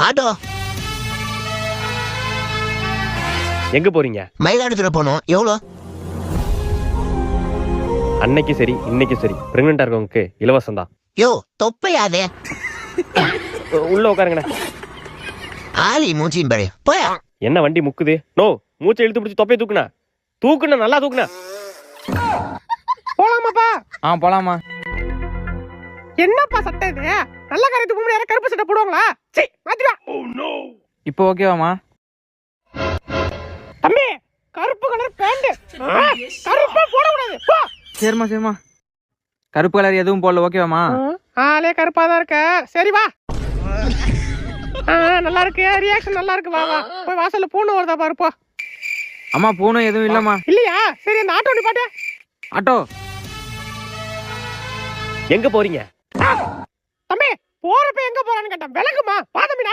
Auto. எங்க போறீங்க? மயிலாடுதுறை போனோம். எவ்வளோ? அன்னைக்கு சரி இன்னைக்கு சரி பிரெக்னெண்டா இருக்கவங்களுக்கு இலவசம் தான். யோ தொப்பையாதே. உள்ள உட்காருங்கண்ணே. ஆலி மூச்சின் பாரு. போயா. என்ன வண்டி முக்குது? நோ, மூச்சை இழுத்து பிடிச்சி தொப்பையை தூக்குனா நல்லா தூக்குனா. போலாமாப்பா? போலாமா. என்னப்பா சட்டை இது? நல்ல காரியத்துக்கு முன்னாடி யாரும் கருப்பு சட்டை போடுவாங்களா? சரி மாத்திரா. இப்போ ஓகேவாமா? தம்பி கருப்பு கலர் பேண்ட் கருப்பா போடக்கூடாது. போ. சரிம்மா கருப்பு கலர் எதுவும் போடல. ஓகேவாமா? ஆளே கருப்பா தான் இருக்க. சரி வா. நல்லா இருக்கு. ரியாக்ஷன் நல்லா இருக்கு. வா வா போய் வாசல்ல பூனை வருதா பாரு. போ. அம்மா பூனை எதுவும் இல்லம்மா. இல்லையா? சரி அந்த ஆட்டோ நிப்பாட்டு. ஆட்டோ. எங்க போறீங்க? தம்பி போறப்ப எங்க போறான்னு கேட்டேன். விளக்குமா? வா தம்பி.